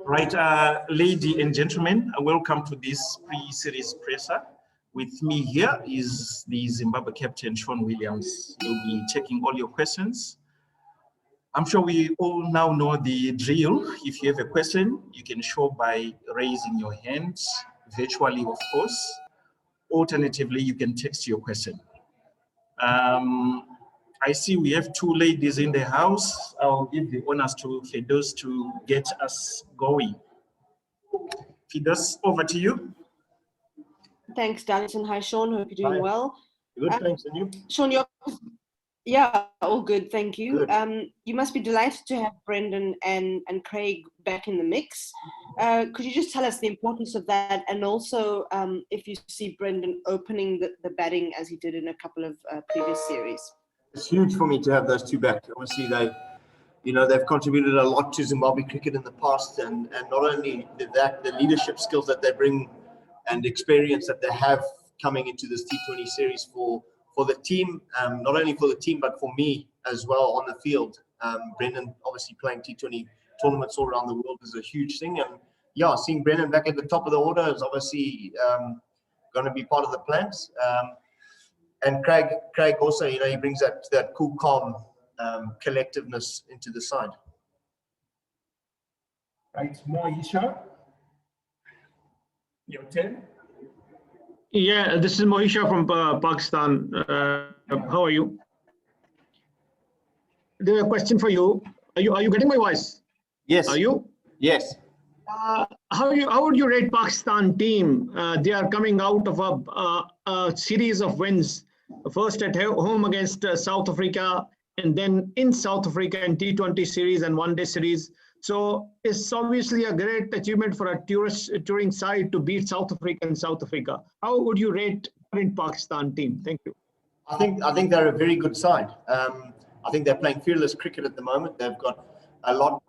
Right, ladies and gentlemen, welcome to this pre-series presser. With me here is the Zimbabwe captain, Sean Williams. He'll be taking all your questions. I'm sure we all now know the drill. If you have a question, you can show by raising your hand, virtually, of course. Alternatively, you can text your question. I see we have two ladies in the house. I'll give the honors to Fidos to get us going. Fidos, over to you. Thanks, Darlington. Hi, Sean. Hope you're doing well. Good, thanks. And you? Sean, yeah, all good. Thank you. Good. You must be delighted to have Brendan and Craig back in the mix. Could you just tell us the importance of that, and also if you see Brendan opening the batting as he did in a couple of previous series? It's huge for me to have those two back. Obviously, they've contributed a lot to Zimbabwe cricket in the past, and not only that, the leadership skills that they bring and experience that they have coming into this T20 series for the team, not only for the team but for me as well on the field. Brendan obviously playing T20 tournaments all around the world is a huge thing, and yeah, seeing Brendan back at the top of the order is obviously going to be part of the plans. And Craig also, he brings that cool, calm collectiveness into the side. Right, Mohisha, your turn. Yeah, this is Mohisha from Pakistan. How are you? There's a question for you. Are you getting my voice? Yes. Are you? Yes. How would you rate Pakistan team? They are coming out of a series of wins. First at home against South Africa, and then in South Africa in T20 series and one-day series. So it's obviously a great achievement for a touring side to beat South Africa and South Africa. How would you rate current Pakistan team? Thank you. I think they're a very good side. I think they're playing fearless cricket at the moment. They've got a lot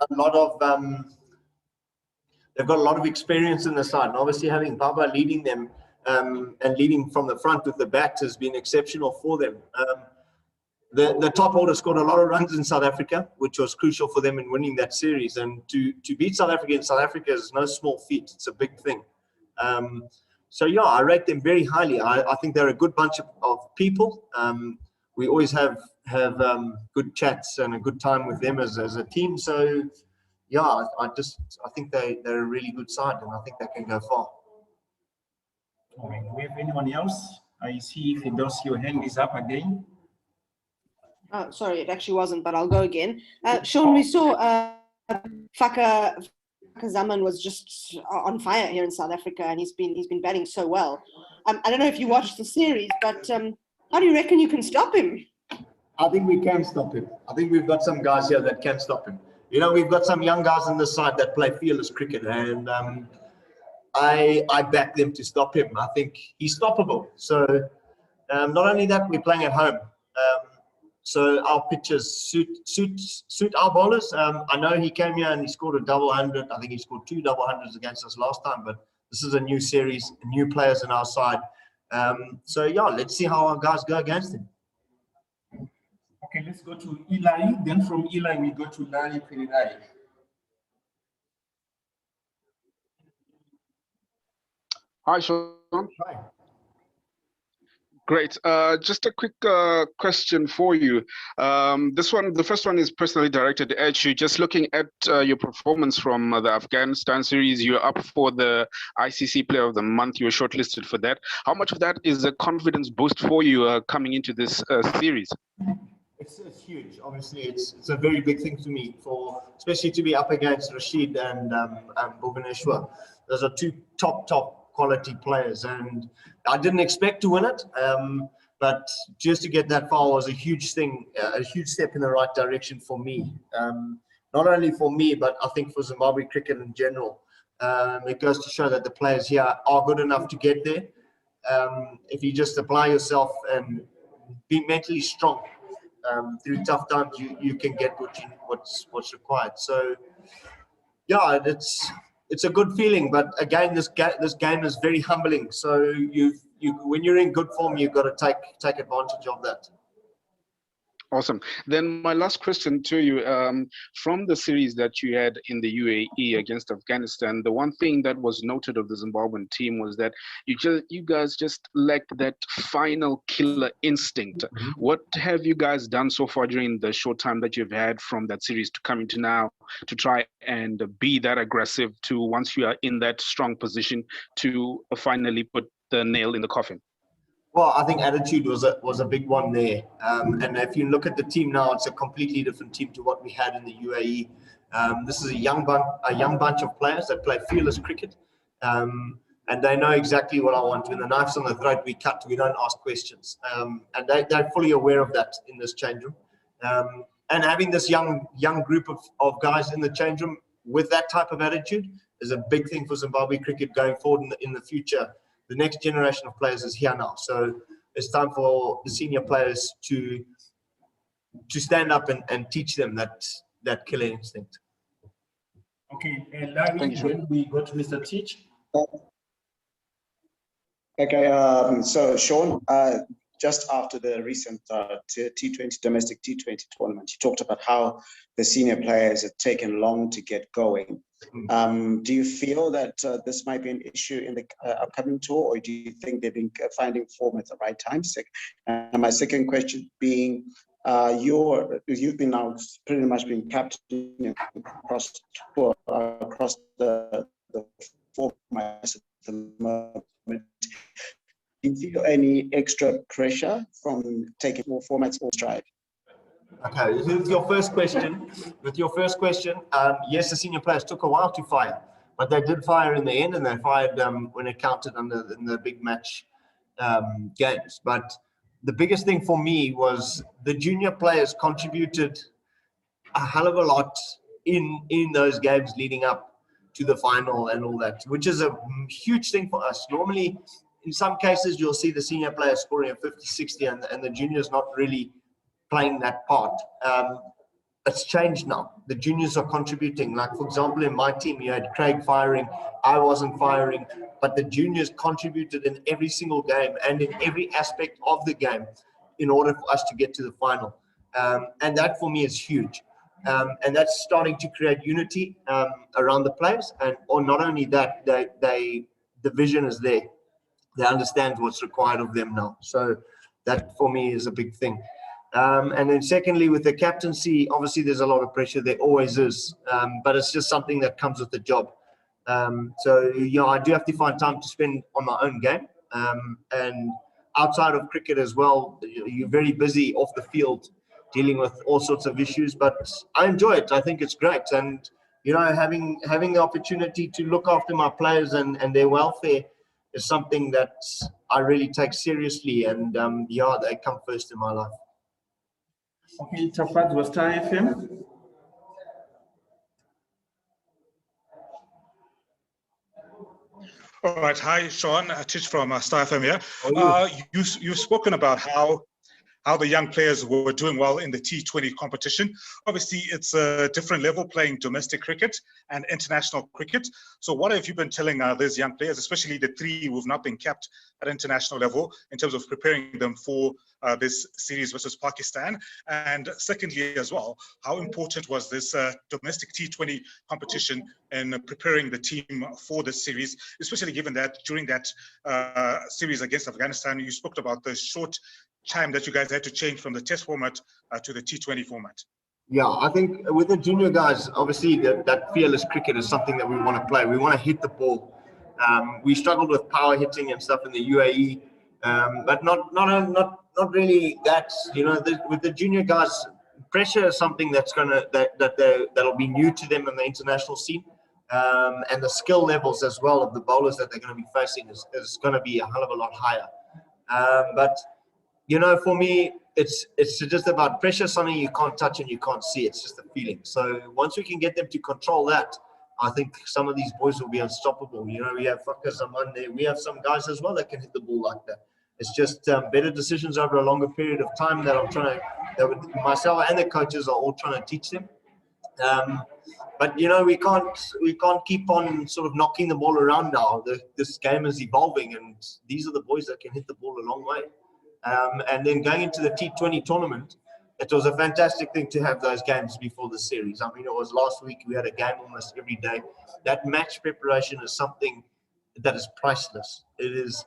of experience in the side, and obviously having Baba leading them and leading from the front with the bat has been exceptional for them. The top order scored a lot of runs in South Africa, which was crucial for them in winning that series. And to beat South Africa in South Africa is no small feat. It's a big thing. So yeah, I rate them very highly. I think they're a good bunch of people. We always have good chats and a good time with them as a team. So yeah, I think they're a really good side, and I think they can go far. All right, do we have anyone else? I see Fidos, your hand is up again. Sorry, it actually wasn't, but I'll go again. Sean, we saw Fakhar Zaman was just on fire here in South Africa, and he's been batting so well. I don't know if you watched the series, but how do you reckon you can stop him? I think we can stop him. I think we've got some guys here that can stop him. We've got some young guys on the side that play fearless cricket, and I back them to stop him. I think he's stoppable. So not only that, we're playing at home. So our pitches suit our bowlers. I know he came here and he scored a double hundred. I think he scored 2 double hundreds against us last time, but this is a new series, new players on our side. So yeah, let's see how our guys go against him. Okay, let's go to Eli. Then from Eli, we go to Lali Perirai. Hi, Sean. Hi. Great. Just a quick question for you. The first one is personally directed at you. Just looking at your performance from the Afghanistan series, you're up for the ICC Player of the Month. You were shortlisted for that. How much of that is a confidence boost for you coming into this series? It's huge. Obviously, it's a very big thing to me, especially to be up against Rashid and Bhubaneswar. Those are two top quality players, and I didn't expect to win it, but just to get that far was a huge thing, a huge step in the right direction for me. Not only for me, but I think for Zimbabwe cricket in general. It goes to show that the players here are good enough to get there. If you just apply yourself and be mentally strong through tough times, you can get what's required. So yeah, it's a good feeling, but again, this game is very humbling. So when you're in good form, you've got to take advantage of that. Awesome. Then my last question to you, from the series that you had in the UAE against Afghanistan, the one thing that was noted of the Zimbabwean team was that you guys just lacked that final killer instinct. What have you guys done so far during the short time that you've had from that series to come into now to try and be that aggressive to, once you are in that strong position, to finally put the nail in the coffin? Well, I think attitude was a big one there. And if you look at the team now, it's a completely different team to what we had in the UAE. This is a young bunch of players that play fearless cricket. And they know exactly what I want. When the knife's on the throat, we cut, we don't ask questions. And they're fully aware of that in this change room. And having this young group of guys in the change room with that type of attitude is a big thing for Zimbabwe cricket going forward in the future. The next generation of players is here now, so it's time for the senior players to stand up and teach them that killer instinct. Okay, Larry, when we go to Mr. Teach. Okay, so Sean, just after the recent T20 domestic T20 tournament, you talked about how the senior players have taken long to get going. Do you feel that this might be an issue in the upcoming tour, or do you think they've been finding form at the right time? And my second question being, you've been now pretty much been captain across the formats at the moment. Do you feel any extra pressure from taking more formats or stride? Okay, with your first question, yes, the senior players took a while to fire, but they did fire in the end, and they fired when it counted in the big match games. But the biggest thing for me was the junior players contributed a hell of a lot in those games leading up to the final and all that, which is a huge thing for us. Normally, in some cases, you'll see the senior players scoring a 50, 60, and the juniors not really playing that part. It's changed now. The juniors are contributing. Like, for example, in my team, you had Craig firing, I wasn't firing, but the juniors contributed in every single game and in every aspect of the game in order for us to get to the final. And that, for me, is huge. And that's starting to create unity around the players. Or not only that, the vision is there. They understand what's required of them now. So that, for me, is a big thing. And then secondly, with the captaincy, obviously there's a lot of pressure. There always is. But it's just something that comes with the job. So, I do have to find time to spend on my own game. And outside of cricket as well, you're very busy off the field dealing with all sorts of issues. But I enjoy it. I think it's great. And, having the opportunity to look after my players and their welfare is something that I really take seriously, and they come first in my life. Okay, Tafad was Star FM. All right, hi Sean, Tish from Star FM here. You've spoken about how the young players were doing well in the T20 competition. Obviously, it's a different level playing domestic cricket and international cricket. So what have you been telling these young players, especially the three who've not been kept at international level, in terms of preparing them for this series versus Pakistan? And secondly as well, how important was this domestic T20 competition in preparing the team for this series, especially given that during that series against Afghanistan, you spoke about the short time that you guys had to change from the test format to the T20 format? Yeah, I think with the junior guys, obviously that fearless cricket is something that we want to play. We want to hit the ball. We struggled with power hitting and stuff in the UAE, but not really that. With the junior guys, pressure is something that'll be new to them in the international scene, and the skill levels as well of the bowlers that they're going to be facing is going to be a hell of a lot higher. But for me, it's just about pressure, something you can't touch and you can't see. It's just a feeling. So once we can get them to control that, I think some of these boys will be unstoppable. We have Fakhar Zaman there. We have some guys as well that can hit the ball like that. It's just better decisions over a longer period of time that myself and the coaches are all trying to teach them. But we can't keep on sort of knocking the ball around now. This game is evolving, and these are the boys that can hit the ball a long way. And then going into the T20 tournament, it was a fantastic thing to have those games before the series. I mean, it was last week, we had a game almost every day. That match preparation is something that is priceless. It is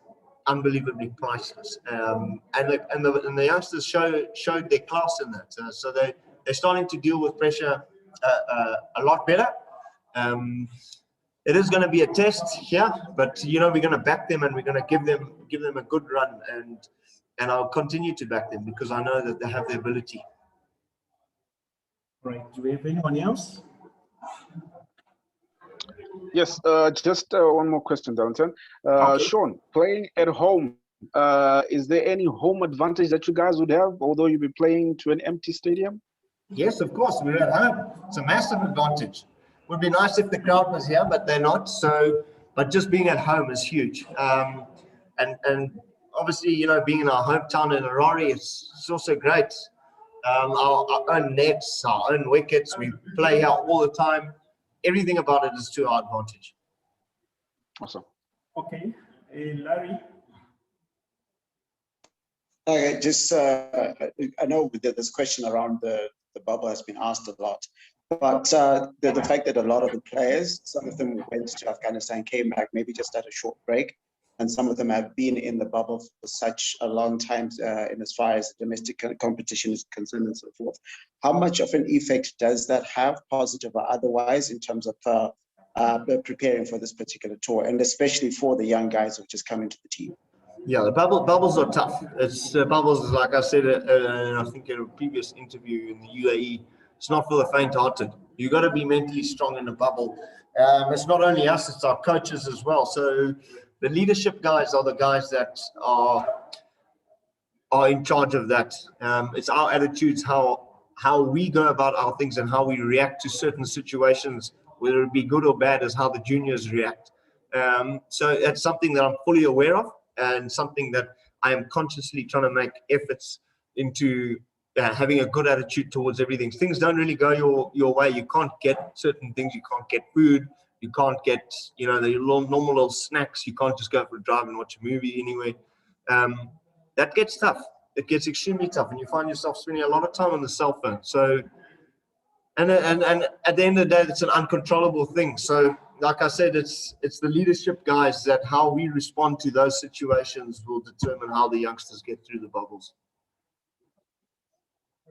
unbelievably priceless. And the youngsters showed their class in that. So they're starting to deal with pressure a lot better. It is going to be a test here, but we're going to back them and we're going to give them a good run, and I'll continue to back them because I know that they have the ability. Right. Do we have anyone else? Yes, just one more question, Downton. Okay. Sean, playing at home, is there any home advantage that you guys would have, although you'll be playing to an empty stadium? Yes, of course, we're at home. It's a massive advantage. Would be nice if the crowd was here, but they're not. So, but just being at home is huge. And obviously, being in our hometown in Harare, it's also great. Our own nets, our own wickets, we play here all the time. Everything about it is to our advantage. Awesome. Okay. Larry? Okay, just I know that this question around the bubble has been asked a lot, but the fact that a lot of the players, some of them went to Afghanistan, came back, maybe just had a short break, and some of them have been in the bubble for such a long time in as far as domestic competition is concerned and so forth. How much of an effect does that have, positive or otherwise, in terms of preparing for this particular tour, and especially for the young guys who've just come into the team? Yeah, the bubbles are tough. It's bubbles, like I said, I think in a previous interview in the UAE, it's not for the faint-hearted. You got to be mentally strong in the bubble. It's not only us; it's our coaches as well. So the leadership guys are the guys that are in charge of that. It's our attitudes, how we go about our things, and how we react to certain situations, whether it be good or bad, is how the juniors react. So that's something that I'm fully aware of, and something that I am consciously trying to make efforts into having a good attitude towards everything. Things don't really go your way. You can't get certain things. You can't get food. You can't get, the normal little snacks. You can't just go for a drive and watch a movie anyway. That gets tough. It gets extremely tough, and you find yourself spending a lot of time on the cell phone. So, and at the end of the day, it's an uncontrollable thing. So, like I said, it's the leadership guys that how we respond to those situations will determine how the youngsters get through the bubbles.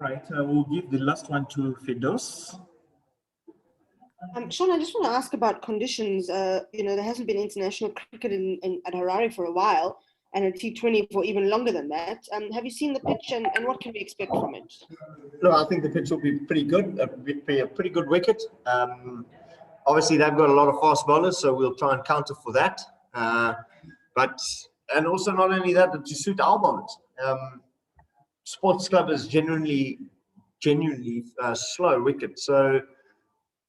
Right. We'll give the last one to Fedos. Sean, I just want to ask about conditions. There hasn't been international cricket at Harare for a while, and a T20 for even longer than that. Have you seen the pitch, and what can we expect from it? No, I think the pitch will be pretty good. Be a pretty good wicket. Obviously, they've got a lot of fast bowlers, so we'll try and counter for that. And also not only that, but to suit our bowlers. Sports club is genuinely slow wicket. So,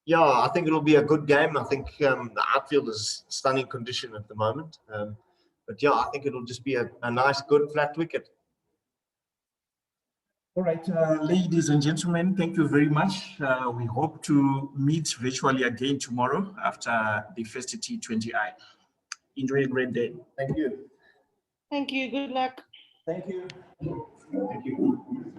yeah, I think it'll be a good game. I think the outfield is stunning condition at the moment. But yeah, I think it'll just be a nice, good, flat wicket. All right, ladies and gentlemen, thank you very much. We hope to meet virtually again tomorrow after the first T20I. Enjoy a great day. Thank you. Thank you. Good luck. Thank you. Thank you.